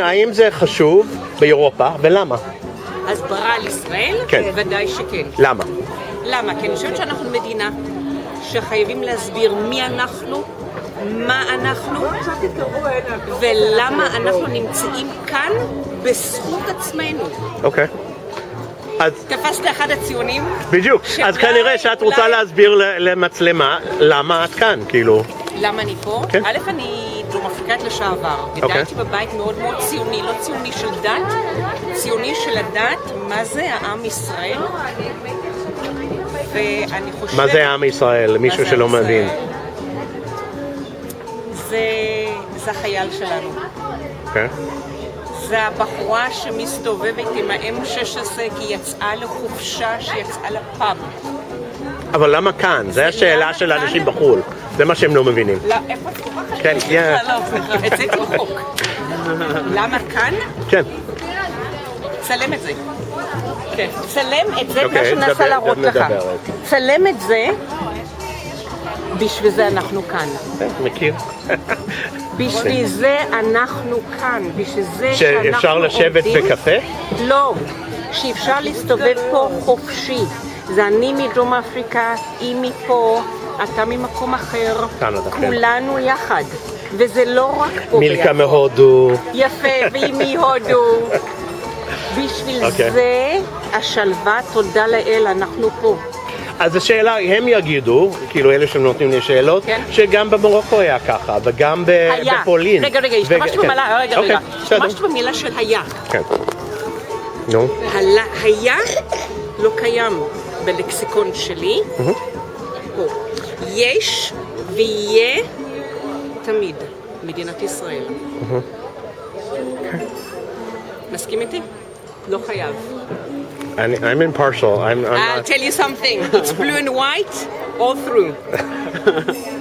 האם זה חשוב באירופה, ולמה? הסברה על ישראל? כן. ודאי שכן. למה? למה? כי אני חושבת שאנחנו מדינה שחייבים להסביר מי אנחנו, מה אנחנו, ולמה אנחנו נמצאים כאן בזכות עצמנו. אוקיי. תפסת אחד הציונים? בדיוק. אז כנראה שאת רוצה להסביר למצלמה למה את כאן, כאילו. למה אני פה? כן. א', אני דרום אפריקאית לשעבר. גדלתי בבית מאוד מאוד ציוני, לא ציוני של דת, ציוני של הדת, מה זה העם ישראל. ואני חושבת... מה זה עם ישראל? מישהו שלא מבין. זה החייל שלנו. אוקיי. זה הבחורה שמסתובבת עם ה-M16 כי היא יצאה לחופשה, שיצאה לפאב. אבל למה כאן? זו השאלה של האנשים בחו"ל. זה מה שהם לא מבינים. איפה את כל כך? כן, לא, סליחה, את זה תמחוק. למה כאן? כן. צלם את זה. כן. צלם את זה, מה אוקיי, שננסה להראות לך. נדבר. צלם את זה, בשביל זה אנחנו כאן. מכיר. בשביל זה אנחנו כאן, בשביל זה שאנחנו עובדים. שאפשר לשבת בקפה? לא, שאפשר להסתובב פה חופשי. זה אני מדרום אפריקה, היא מפה, אתה ממקום אחר, כולנו יחד. וזה לא רק פה מילקה מהודו. יפה, והיא מהודו. בשביל זה השלווה, תודה לאל, אנחנו פה. אז השאלה, הם יגידו, כאילו אלה שהם נותנים לי שאלות, שגם במרוקו היה ככה, וגם בפולין. רגע, השתמשת במילה של היה. כן. נו. היה לא קיים בלקסיקון שלי. פה. יש ויהיה תמיד מדינת ישראל. מסכים איתי? לא חייב. I'm impartial. I'll tell you something. It's blue and white all through.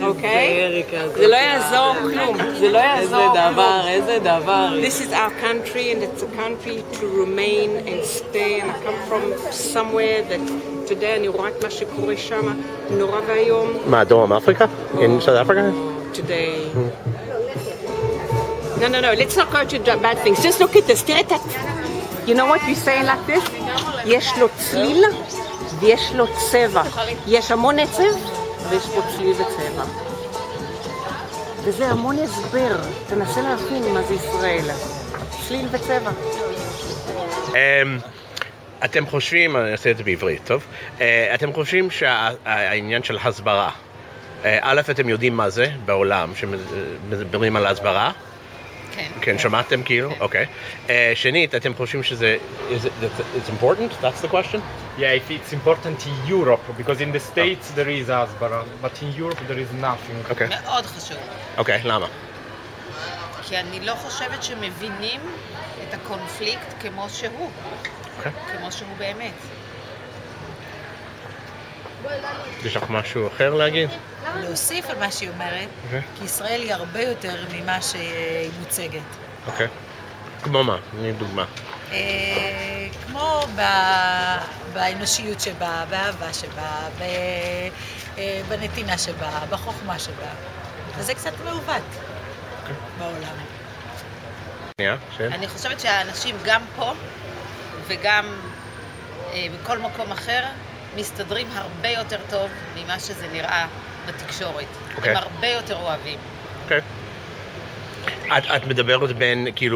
אוקיי? זה לא יעזור כלום. זה לא יעזור כלום. איזה דבר. This is our country and it's a country to remain and stay. And I come from somewhere that today אני רואה את מה שקורה שם. נורא והיום. מה, דרום אפריקה? In South Africa? Today. No. Let's not go to bad things. Just look at this. תראה את... You know what we say like this? יש לו צליל ויש לו צבע. יש המון עצב ויש פה צליל וצבע. וזה המון הסבר. תנסה להבין מה זה ישראל. צליל וצבע. אתם חושבים, אני אעשה את זה בעברית, טוב? אתם חושבים שהעניין של הסברה, א', אתם יודעים מה זה בעולם, שמדברים על הסברה? כן, שמעתם כאילו? אוקיי. שנית, אתם חושבים שזה... It's important? That's the question? Yeah, if it's important in Europe, because in the States there is Asbara, but in Europe there is nothing. אוקיי. מאוד חשוב. אוקיי, למה? כי אני לא חושבת שמבינים את הקונפליקט כמו שהוא. כמו שהוא באמת. יש לך משהו אחר להגיד? להוסיף על מה שהיא אומרת, כי ישראל היא הרבה יותר ממה שהיא מוצגת. אוקיי. כמו מה? תני דוגמה. כמו באנושיות שבה, באהבה שבה, בנתינה שבה, בחוכמה שבה. וזה קצת מעוות בעולם. אני חושבת שהאנשים גם פה וגם בכל מקום אחר מסתדרים הרבה יותר טוב ממה שזה נראה בתקשורת. הם הרבה יותר אוהבים. אוקיי. את מדברת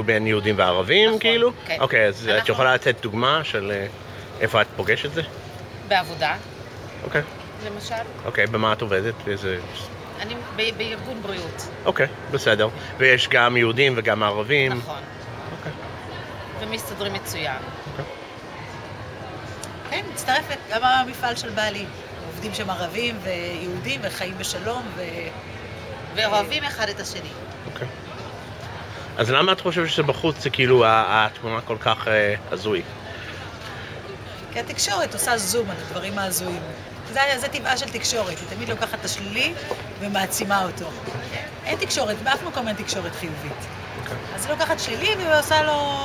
בין יהודים וערבים, כאילו? כן. אוקיי, אז את יכולה לתת דוגמה של איפה את פוגשת את זה? בעבודה. אוקיי. למשל. אוקיי, במה את עובדת? אני בארגון בריאות. אוקיי, בסדר. ויש גם יהודים וגם ערבים. נכון. אוקיי. ומסתדרים מצוין. כן, מצטרפת. גם המפעל של בעלי. עובדים שם ערבים ויהודים וחיים בשלום ואוהבים אחד את השני. אוקיי. אז למה את חושבת שבחוץ זה כאילו התמונה כל כך הזוי? כי התקשורת עושה זום על הדברים ההזויים. זה טבעה של תקשורת, היא תמיד לוקחת את השלילי ומעצימה אותו. אין תקשורת, באף מקום אין תקשורת חיובית. אז היא לוקחת שלילי ועושה לו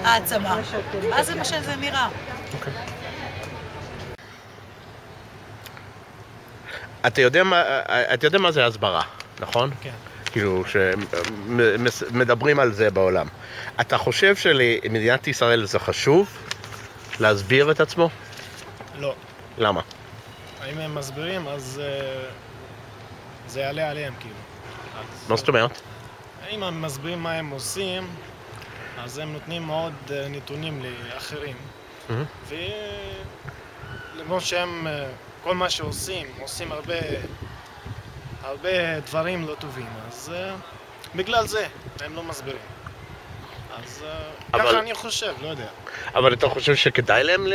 העצמה. אז זה מה שזה נראה. אתה יודע מה זה הסברה, נכון? כן. כאילו, שמדברים על זה בעולם. אתה חושב שלמדינת ישראל זה חשוב להסביר את עצמו? לא. למה? אם הם מסבירים, אז זה יעלה עליהם, כאילו. מה זאת אומרת? אם הם מסבירים מה הם עושים, אז הם נותנים עוד נתונים לאחרים. ולמרות שהם, כל מה שעושים, עושים הרבה דברים לא טובים, אז בגלל זה הם לא מסבירים. אז ככה אני חושב, לא יודע. אבל אתה חושב שכדאי להם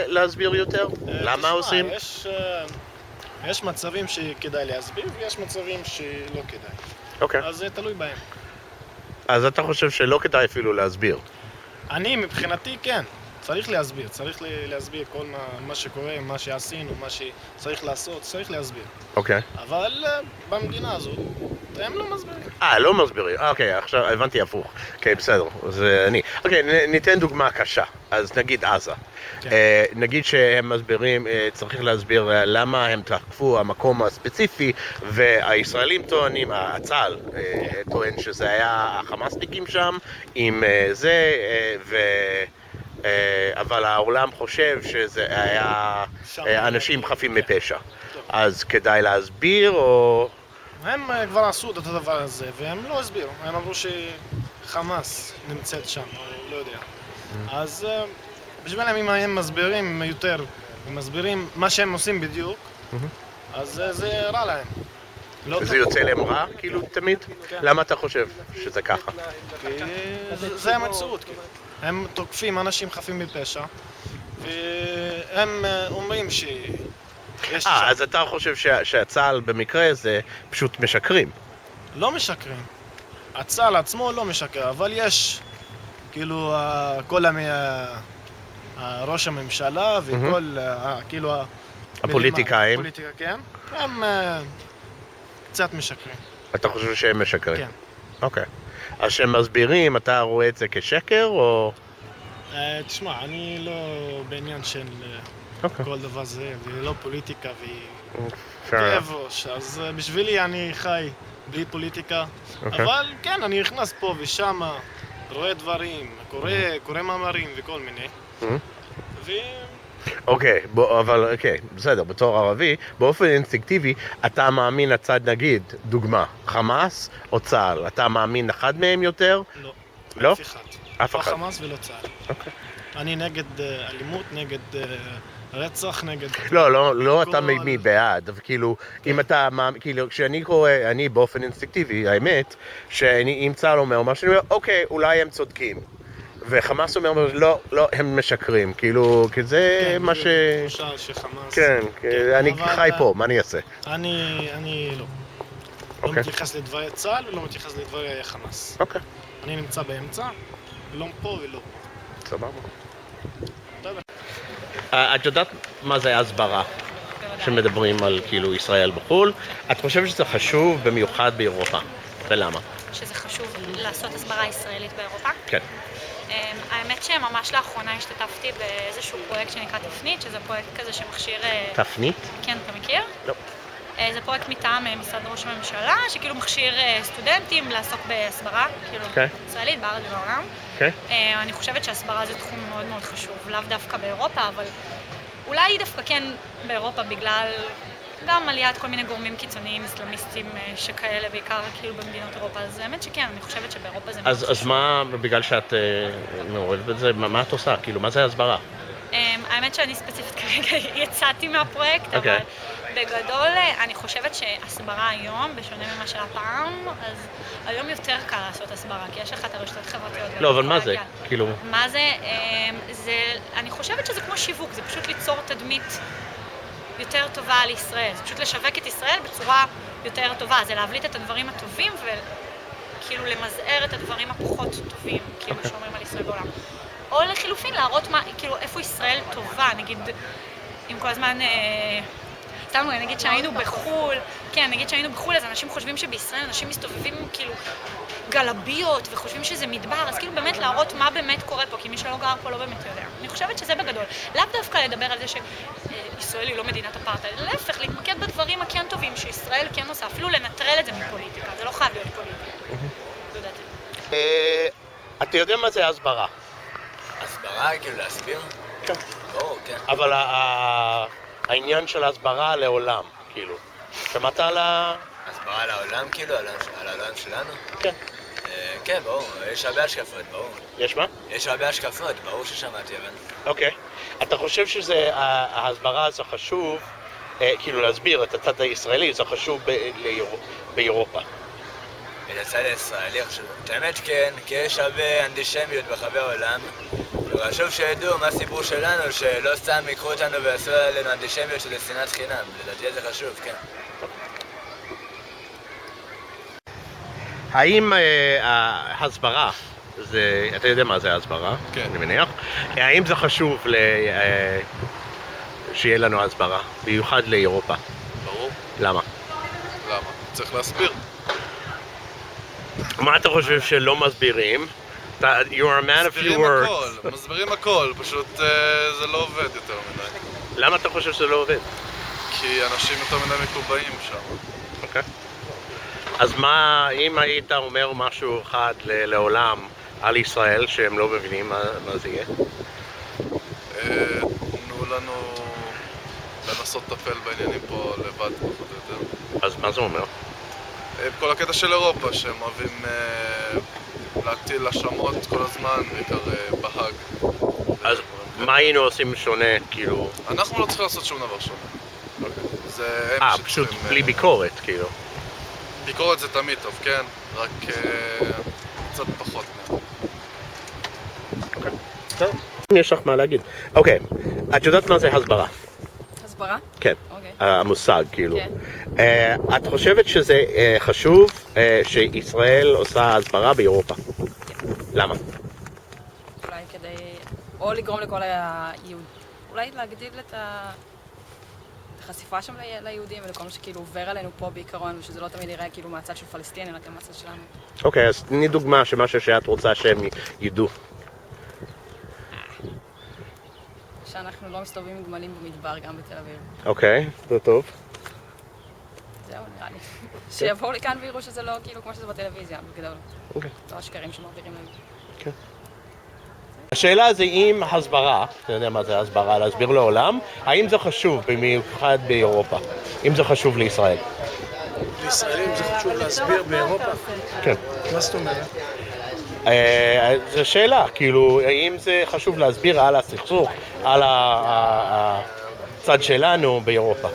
להסביר יותר? למה עושים? יש מצבים שכדאי להסביר ויש מצבים שלא כדאי. אוקיי. אז זה תלוי בהם. אז אתה חושב שלא כדאי אפילו להסביר? אני, מבחינתי, כן. צריך להסביר. צריך להסביר כל מה שקורה, מה שעשינו, מה שצריך לעשות, צריך להסביר. אוקיי. אבל במדינה הזאת, הם לא מסבירים. לא מסבירים. אוקיי, עכשיו הבנתי הפוך. אוקיי, בסדר. זה אני. אוקיי, ניתן דוגמה קשה. אז נגיד עזה. נגיד שהם מסבירים, צריך להסביר למה הם תקפו המקום הספציפי, והישראלים טוענים, הצה"ל טוען שזה היה החמאסניקים שם, עם זה, אבל העולם חושב שזה היה אנשים חפים מפשע. אז כדאי להסביר או... הם כבר עשו את הדבר הזה, והם לא הסבירו. הם אמרו שחמאס נמצאת שם, או לא יודע. אז בשבילם אם הם מסבירים יותר, הם מסבירים מה שהם עושים בדיוק, אז זה רע להם. זה יוצא להם רע, כאילו, תמיד? למה אתה חושב שזה ככה? זה המציאות, כאילו. הם תוקפים אנשים חפים מפשע, והם אומרים שיש... אז אתה חושב שהצה"ל במקרה הזה פשוט משקרים? לא משקרים. הצה"ל עצמו לא משקר, אבל יש, כאילו, כל ראש הממשלה וכל, כאילו... הפוליטיקאים? הפוליטיקה, כן. הם קצת משקרים. אתה חושב שהם משקרים? כן. אוקיי. אז שהם מסבירים, אתה רואה את זה כשקר או... תשמע, אני לא בעניין של כל דבר זה, ולא פוליטיקה וכאב ראש, אז בשבילי אני חי בלי פוליטיקה, אבל כן, אני נכנס פה ושם, רואה דברים, קורא מאמרים וכל מיני, אוקיי, אבל אוקיי, בסדר, בתור ערבי, באופן אינסטינקטיבי, אתה מאמין הצד נגיד, דוגמה, חמאס או צה"ל? אתה מאמין אחד מהם יותר? לא. לא? אף אחד. אף אחד. לא חמאס ולא צה"ל. אוקיי. אני נגד אלימות, נגד רצח, נגד... לא אתה מי בעד, אבל כאילו, אם אתה, כאילו, כשאני קורא, אני באופן אינסטינקטיבי, האמת, שאם צה"ל אומר משהו, אני אומר, אוקיי, אולי הם צודקים. וחמאס אומר, לא, הם משקרים, כאילו, כי זה מה ש... תחושה שחמאס... כן, אני חי פה, מה אני אעשה? אני לא. לא מתייחס לדברי צה"ל ולא מתייחס לדברי חמאס. אוקיי. אני נמצא באמצע, לא פה ולא. סבבה. את יודעת מה זה הסברה? שמדברים על כאילו ישראל בחו"ל. את חושבת שזה חשוב במיוחד באירופה? ולמה? שזה חשוב לעשות הסברה ישראלית באירופה? כן. האמת שממש לאחרונה השתתפתי באיזשהו פרויקט שנקרא תפנית, שזה פרויקט כזה שמכשיר... תפנית? כן, אתה מכיר? לא. זה פרויקט מטעם משרד ראש הממשלה, שכאילו מכשיר סטודנטים לעסוק בהסברה, כאילו ישראלית בארץ ובעולם. אני חושבת שהסברה זה תחום מאוד מאוד חשוב, לאו דווקא באירופה, אבל אולי דווקא כן באירופה בגלל גם עליית כל מיני גורמים קיצוניים, אסלאמיסטים שכאלה, בעיקר כאילו במדינות אירופה, אז האמת שכן, אני חושבת שבאירופה זה מאוד חשוב. אז מה, בגלל שאת מעורבת בזה, מה את עושה? כאילו, מה זה הסברה? האמת שאני ספציפית כרגע יצאתי מהפרויקט, אבל בגדול אני חושבת שהסברה היום, בשונה ממה שהיה פעם, אז היום יותר קל לעשות הסברה, כי יש לך את הרשתות חברתיות. לא, אבל מה זה? כאילו... מה זה? אני חושבת שזה כמו שיווק, זה פשוט ליצור תדמית יותר טובה על ישראל, זה פשוט לשווק את ישראל בצורה יותר טובה, זה להבליט את הדברים הטובים וכאילו למזער את הדברים הפחות טובים, כאילו שאומרים על ישראל בעולם. או לחילופין להראות מה, כאילו איפה ישראל טובה, נגיד, אם כל הזמן, סתם נגיד שהיינו בחול, כן, נגיד שהיינו בחול, אז אנשים חושבים שבישראל אנשים מסתובבים כאילו גלביות וחושבים שזה מדבר, אז כאילו באמת להראות מה באמת קורה פה, כי מי שלא גר פה לא באמת יודע. אני חושבת שזה בגדול. לאו דווקא לדבר על זה ישראל היא לא מדינת אפרטהייד, להפך, להתמקד בדברים הכן טובים שישראל כן עושה, אפילו לנטרל את זה מפוליטיקה, זה לא חייב להיות פוליטיקה. זו דעתי. אתה יודע מה זה הסברה? הסברה, כאילו להסביר? כן. ברור, כן. אבל העניין של הסברה לעולם, כאילו. שמעת על ה... הסברה לעולם, כאילו, על העולם שלנו? כן. כן, ברור, יש הרבה השקפות, ברור. יש מה? יש הרבה השקפות, ברור ששמעתי, אבל... אוקיי. אתה חושב שההסברה זה חשוב, כאילו להסביר את הצד הישראלי, זה חשוב באירופה? את הצד הישראלי, אני חושב... האמת כן, כי יש הרבה אנטישמיות ברחבי העולם, וחשוב שידעו מה הסיפור שלנו, שלא סתם יקחו אותנו ויעשו עלינו אנטישמיות של שנאת חינם. לדעתי זה חשוב, כן. האם ההסברה, אתה יודע מה זה ההסברה? כן. אני מניח. האם זה חשוב שיהיה לנו הסברה, במיוחד לאירופה? ברור. למה? למה? צריך להסביר. מה אתה חושב שלא מסבירים? You are a man of few words. מסבירים הכל, פשוט זה לא עובד יותר מדי. למה אתה חושב שזה לא עובד? כי אנשים יותר מדי מקובעים שם. אוקיי. אז מה, אם היית אומר משהו אחד לעולם על ישראל שהם לא מבינים מה זה יהיה? תנו לנו לנסות לטפל בעניינים פה לבד פחות או יותר. אז מה זה אומר? כל הקטע של אירופה, שהם אוהבים להטיל האשמות כל הזמן, בעיקר בהאג. אז מה היינו עושים שונה, כאילו? אנחנו לא צריכים לעשות שום דבר שונה. זה הם פשוט שצריכים... בלי ביקורת, כאילו. ביקורת זה תמיד טוב, כן? רק קצת פחות מהם. טוב. יש לך מה להגיד. אוקיי, את יודעת מה זה הסברה? הסברה? כן, אוקיי. המושג, כאילו. כן. את חושבת שזה חשוב שישראל עושה הסברה באירופה? למה? אולי כדי... או לגרום לכל היהודים... אולי להגדיל את החשיפה שם ליהודים ולכל מה שכאילו עובר עלינו פה בעיקרון, ושזה לא תמיד יראה כאילו מהצד של פלסטין, אלא גם מהצד שלנו. אוקיי, אז תני דוגמה של משהו שאת רוצה שהם ידעו. שאנחנו לא מסתובבים עם גמלים במדבר גם בתל אביב. אוקיי, זה טוב. זהו, נראה לי. שיבואו לכאן ויראו שזה לא כאילו כמו שזה בטלוויזיה, בגדול. אוקיי. לא השקרים שמעבירים להם. כן. השאלה זה אם הסברה, אתה יודע מה זה הסברה, להסביר לעולם, האם זה חשוב במיוחד באירופה? אם זה חשוב לישראל? לישראלים זה חשוב להסביר באירופה? כן. מה זאת אומרת? זו שאלה, כאילו, האם זה חשוב להסביר על הסכסוך, על הצד שלנו באירופה?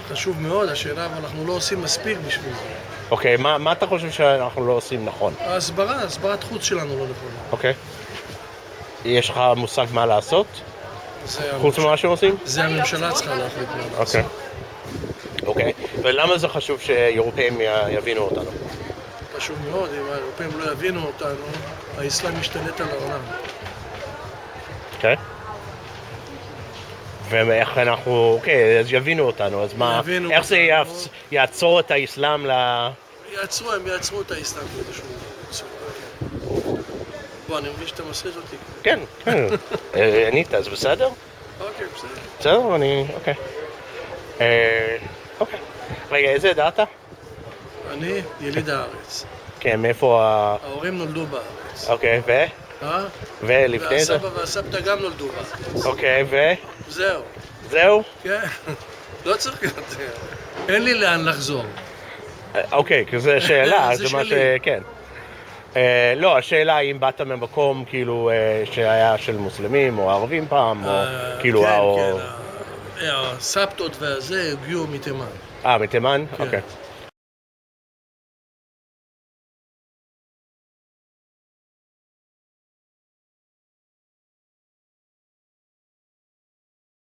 חשוב מאוד, השאלה, אבל אנחנו לא עושים מספיק בשביל זה. אוקיי, מה אתה חושב שאנחנו לא עושים נכון? ההסברה, הסברת חוץ שלנו לא נכונה. אוקיי. יש לך מושג מה לעשות? חוץ ממה שהם עושים? זה הממשלה צריכה להחליט מה לעשות. אוקיי. ולמה זה חשוב שאירופאים יבינו אותנו? חשוב מאוד, אם האירופאים לא יבינו אותנו, האסלאם משתלט על העולם. אוקיי. ואיך אנחנו, אוקיי, אז יבינו אותנו, אז מה, איך זה יעצור את האסלאם הם יעצרו את האסלאם באיזשהו צורה. בוא, אני מבין שאתה מסריט אותי. כן, ענית, אז בסדר? אוקיי, בסדר. בסדר, אוקיי. אוקיי. רגע, איזה דת אתה? אני יליד הארץ. כן, מאיפה ההורים נולדו בארץ. אוקיי, ולפני זה? והסבא והסבתא גם נולדו בארץ. אוקיי, זהו. זהו? כן, לא צריך יותר. אין לי לאן לחזור. אוקיי, כי זו שאלה, זה זה מה שלי. שכן. לא, השאלה אם באת ממקום כאילו שהיה של מוסלמים או ערבים פעם, או כאילו... כן, כן. הסבתות והזה הגיעו מתימן. מתימן? כן. אוקיי.